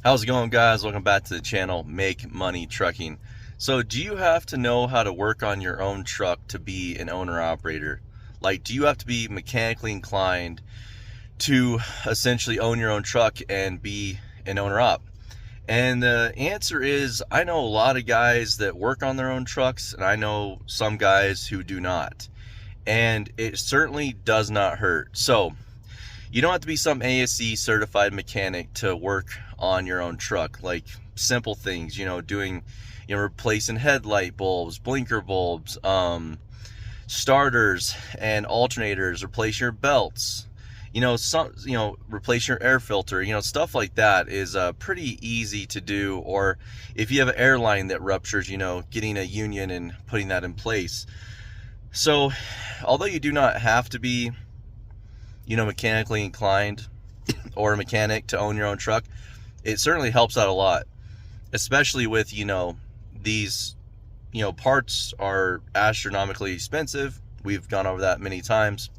How's it going, guys? Welcome back to the channel, Make Money Trucking. So do you have to know how to work on your own truck to be an owner-operator? Like, do you have to be mechanically inclined to essentially own your own truck and be an owner-op? And the answer is, I know a lot of guys that work on their own trucks, and I know some guys who do not. And it certainly does not hurt. So you don't have to be some ASE certified mechanic to work on your own truck. Like simple things, doing, replacing headlight bulbs, blinker bulbs, starters and alternators, replace your belts, replace your air filter, stuff like that is pretty easy to do. Or if you have an airline that ruptures, getting a union and putting that in place. So although you do not have to be mechanically inclined or a mechanic to own your own truck, it certainly helps out a lot, especially with, these, parts are astronomically expensive. We've gone over that many times.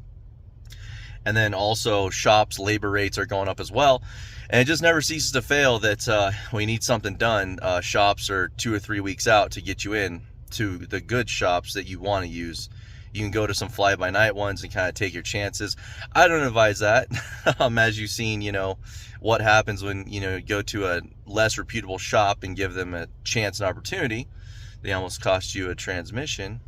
And then also shops, labor rates are going up as well. And it just never ceases to fail that when you need something done, shops are 2 or 3 weeks out to get you in to the good shops that you want to use. You can go to some fly-by-night ones and kind of take your chances. I don't advise that. As you've seen, what happens when, you go to a less reputable shop and give them a chance and opportunity. They almost cost you a transmission.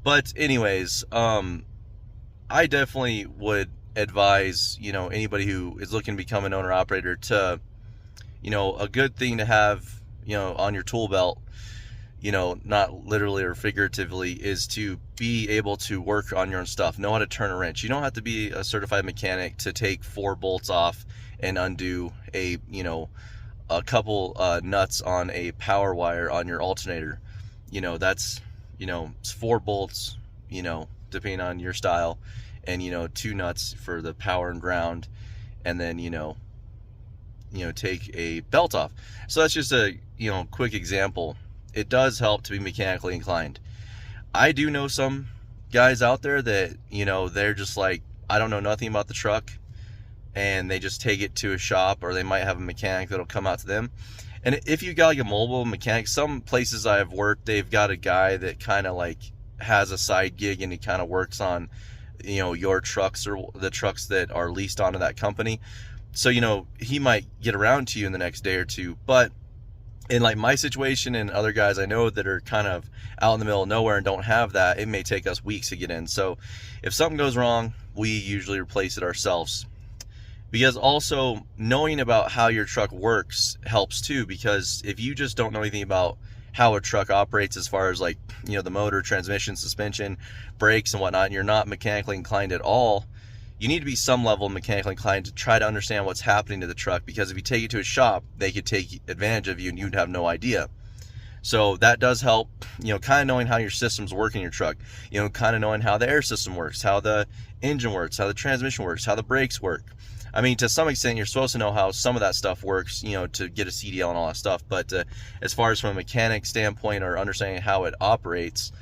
But anyways, I definitely would advise, anybody who is looking to become an owner-operator to, a good thing to have, on your tool belt, not literally or figuratively, is to be able to work on your own stuff, know how to turn a wrench. You don't have to be a certified mechanic to take 4 bolts off and undo a couple nuts on a power wire on your alternator. That's, it's 4 bolts, depending on your style, and, 2 nuts for the power and ground, and then, take a belt off. So that's just a, quick example. It does help to be mechanically inclined. I do know some guys out there that, they're just like, I don't know nothing about the truck, and they just take it to a shop, or they might have a mechanic that'll come out to them. And if you got like a mobile mechanic, some places I've worked, they've got a guy that kind of like has a side gig, and he kind of works on, your trucks or the trucks that are leased onto that company. So, he might get around to you in the next day or two. But in like my situation and other guys I know that are kind of out in the middle of nowhere and don't have that, it may take us weeks to get in. So if something goes wrong, we usually replace it ourselves. Because also knowing about how your truck works helps too, because if you just don't know anything about how a truck operates as far as like, the motor, transmission, suspension, brakes and whatnot, and you're not mechanically inclined at all, you need to be some level mechanically inclined to try to understand what's happening to the truck, because if you take it to a shop, they could take advantage of you and you'd have no idea. So that does help, kind of knowing how your systems work in your truck, kind of knowing how the air system works, how the engine works, how the transmission works, how the brakes work. I mean, to some extent, you're supposed to know how some of that stuff works, to get a CDL and all that stuff. But as far as from a mechanic standpoint or understanding how it operates,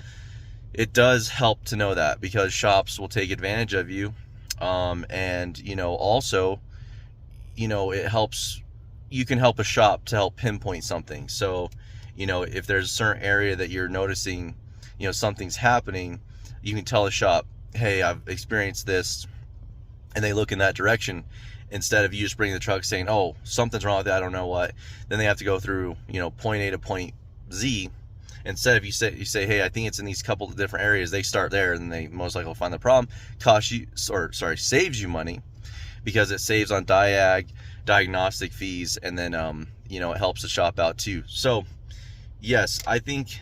it does help to know that, because shops will take advantage of you. And also, it helps, you can help a shop to help pinpoint something. So, if there's a certain area that you're noticing, something's happening, you can tell a shop, hey, I've experienced this, and they look in that direction, instead of you just bringing the truck saying, oh, something's wrong with that, I don't know what. Then they have to go through, point A to point Z. Instead of you say, hey, I think it's in these couple of different areas, they start there, and they most likely will find the problem. Saves you money, because it saves on diagnostic fees, and then it helps the shop out too. So yes, I think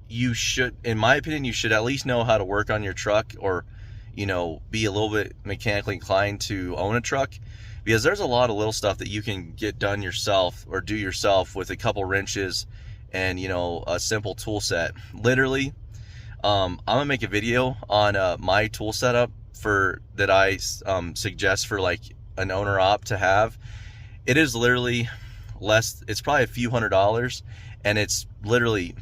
you should, in my opinion, you should at least know how to work on your truck, or be a little bit mechanically inclined to own a truck, because there's a lot of little stuff that you can get done yourself or do yourself with a couple wrenches and a simple tool set. Literally, I'm gonna make a video on my tool setup that I suggest for like an owner op to have. It is literally it's probably a few $100s, and it's literally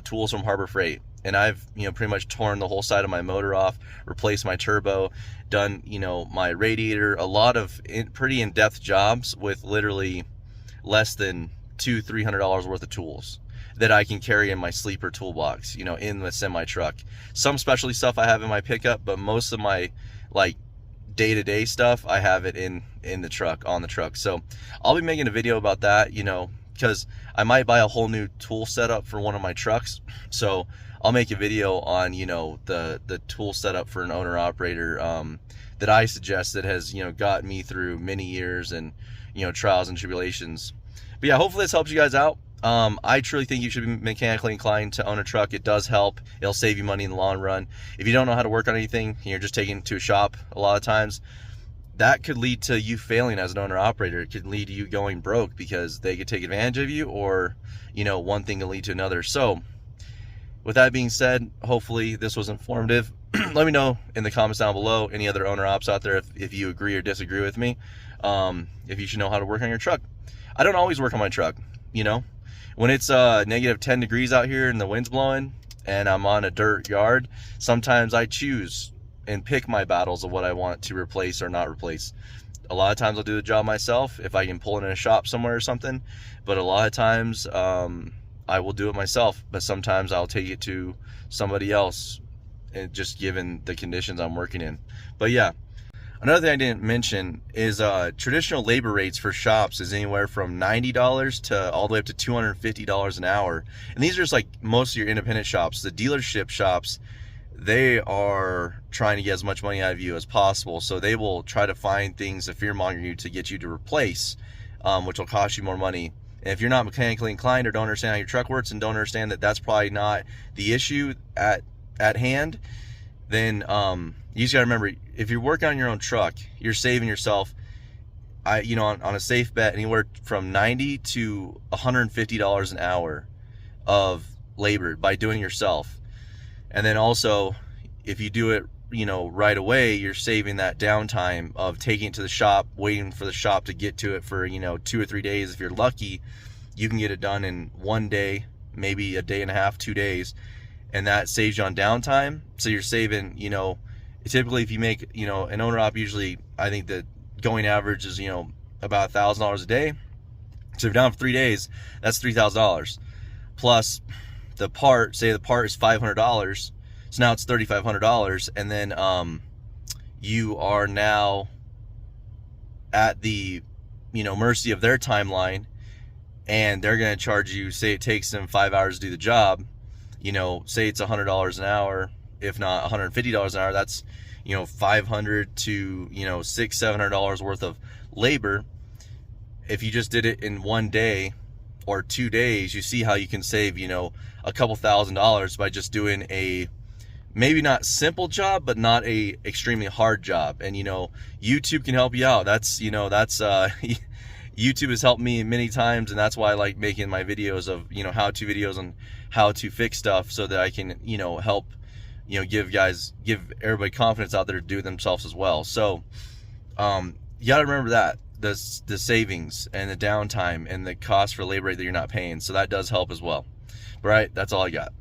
tools from Harbor Freight. And I've pretty much torn the whole side of my motor off, replaced my turbo, done my radiator, a lot of pretty in-depth jobs with literally less than $200-300 worth of tools that I can carry in my sleeper toolbox, you know, in the semi truck. Some specialty stuff I have in my pickup, but most of my like day-to-day stuff I have it in the truck, on the truck. So I'll be making a video about that, you know, because I might buy a whole new tool setup for one of my trucks. So I'll make a video on, you know, the tool setup for an owner operator that I suggest, that has, you know, got me through many years and, you know, trials and tribulations. But yeah, hopefully this helps you guys out. I truly think you should be mechanically inclined to own a truck. It does help. It'll save you money in the long run. If you don't know how to work on anything, you're just taking it to a shop a lot of times, that could lead to you failing as an owner operator. It could lead to you going broke because they could take advantage of you, or, you know, one thing can lead to another. So with that being said, hopefully this was informative. Let me know in the comments down below, any other owner ops out there, if you agree or disagree with me, if you should know how to work on your truck. I don't always work on my truck, you know. When it's negative 10 degrees out here and the wind's blowing and I'm on a dirt yard, sometimes I choose and pick my battles of what I want to replace or not replace. A lot of times I'll do the job myself if I can pull it in a shop somewhere or something, but a lot of times I will do it myself, but sometimes I'll take it to somebody else, and just given the conditions I'm working in. But yeah, another thing I didn't mention is traditional labor rates for shops is anywhere from $90 to all the way up to $250 an hour. And these are just like most of your independent shops. The dealership shops, they are trying to get as much money out of you as possible. So they will try to find things to fearmonger you to get you to replace, which will cost you more money. And if you're not mechanically inclined or don't understand how your truck works and don't understand that that's probably not the issue at hand, then you just gotta remember, if you're working on your own truck, you're saving yourself, you know, on a safe bet, anywhere from $90 to $150 an hour of labor by doing it yourself. And then also, if you do it, you know, right away, you're saving that downtime of taking it to the shop, waiting for the shop to get to it for, you know, 2 or 3 days. If you're lucky, you can get it done in 1 day, maybe a day and a half, 2 days, and that saves you on downtime. So you're saving, you know, typically if you make, you know, an owner op, usually I think the going average is, you know, about $1,000 a day. So if you're down for 3 days, that's $3,000 plus the part. Say the part is $500, so now it's $3,500, and then you are now at the, you know, mercy of their timeline, and they're going to charge you, say it takes them 5 hours to do the job, you know, say it's $100 an hour, if not $150 an hour, that's, you know, $500 to, you know, $600-700 worth of labor. If you just did it in 1 day or 2 days, you see how you can save, you know, a couple $1,000s by just doing a maybe not simple job, but not a extremely hard job. And, you know, YouTube can help you out. That's, you know, that's YouTube has helped me many times, and that's why I like making my videos of, you know, how-to videos on how to fix stuff, so that I can, you know, help, you know, give everybody confidence out there to do it themselves as well. So you gotta remember that the savings and the downtime and the cost for labor rate that you're not paying, so that does help as well. All right, that's all I got.